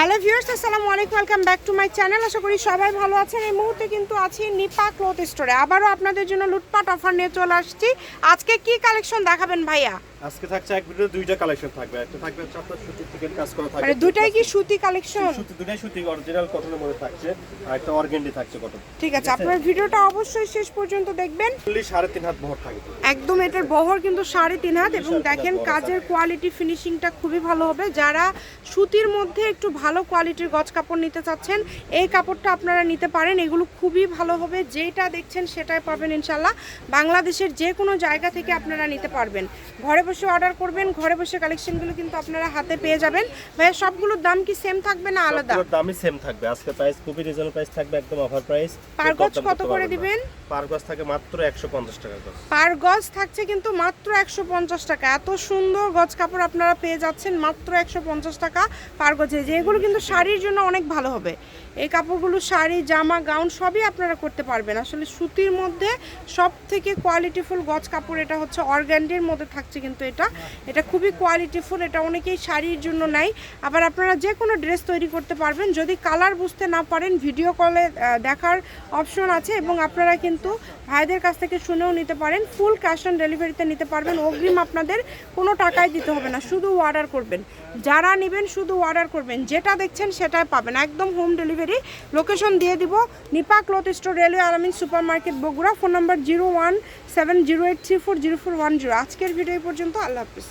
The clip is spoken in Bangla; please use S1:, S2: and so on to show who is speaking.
S1: হ্যালো ভিউয়ার্স, আসসালামু আলাইকুম, welcome back to my channel. আশা করি সবাই ভালো আছেন। এই মুহূর্তে কিন্তু আছি নিপা ক্লথ স্টোরে। আবারও আপনাদের জন্য লুটপাট অফার নিয়ে চলে আসছি। আজকে কি কালেকশন দেখাবেন ভাইয়া?
S2: আজকে থাকছে এক ভিডিও দুইটা কালেকশন থাকবে। একটা থাকবে আপনার সুতি থেকে কাজ করা থাকবে,
S1: মানে দুটাই কি সুতি কালেকশন?
S2: সুতি দুটাই সুতি অরিজিনাল কটনের মধ্যে থাকছে, আর একটা অর্গানডি থাকছে কটন।
S1: ঠিক আছে, আপনার ভিডিওটা অবশ্যই শেষ পর্যন্ত দেখবেন।
S2: 3.5 হাত বহর থাকবে
S1: একদম এটার বহর কিন্তু 3.5 হাত এবং দেখেন কাজের কোয়ালিটি ফিনিশিংটা খুবই ভালো হবে। যারা সুতির মধ্যে একটু ভালো কোয়ালিটির গজ কাপড় নিতে চাচ্ছেন এই কাপড়টা আপনারা নিতে পারেন। এগুলো খুবই ভালো হবে, যেটা দেখছেন সেটাই পাবেন ইনশাল্লাহ। বাংলাদেশের যে কোনো জায়গা থেকে আপনারা নিতে পারবেন। ঘরে বসে অর্ডার করবেন, ঘরে বসে কালেকশনগুলো কিন্তু আপনারা হাতে পেয়ে যাবেন। ভাইয়া সবগুলোর দাম কি সেম থাকবে না আলাদা?
S2: সবগুলোর দামই সেম থাকবে। আজকে প্রাইস খুবই রিজনেবল প্রাইস থাকবে, একদম অফার প্রাইস।
S1: পার গজ কত করে দিবেন?
S2: পার গজ থাকে মাত্র 150 টাকা গজ।
S1: পার গজ থাকছে কিন্তু মাত্র 150 টাকা। এত সুন্দর গজ কাপড় আপনারা পেয়ে যাচ্ছেন মাত্র 150 টাকা পার গজে। যেগুলো কিন্তু শাড়ির জন্য অনেক ভালো হবে। এই কাপড়গুলো শাড়ি, জামা, গাউন সবই আপনারা করতে পারবেন। আসলে সুতির মধ্যে সব থেকে কোয়ালিটিফুল গজ কাপড় এটা হচ্ছে অর্গানডির মধ্যে থাকছে, কিন্তু এটা খুবই কোয়ালিটিফুল। এটা অনেকেই শাড়ির জন্য নেয়। আবার আপনারা যে কোনো ড্রেস তৈরি করতে পারবেন। যদি কালার বুঝতে না পারেন ভিডিও কলে দেখার অপশন আছে এবং আপনারা কিন্তু ভাইদের কাছ থেকে শুনেও নিতে পারেন। ফুল ক্যাশ অন ডেলিভারিতে নিতে পারবেন। অগ্রিম আপনাদের কোনো টাকাই দিতে হবে না, শুধু অর্ডার করবেন। যারা নেবেন শুধু অর্ডার করবেন, যেটা দেখছেন সেটাই পাবেন, একদম হোম ডেলিভারি। লোকেশন দিয়ে দিব, নিপা ক্লথ স্টোর, রেলওয়ে আলামিন super market, Bogura. Phone number 017083400410। আজকের ভিডিও পর্যন্ত, আল্লাহ হাফিজ।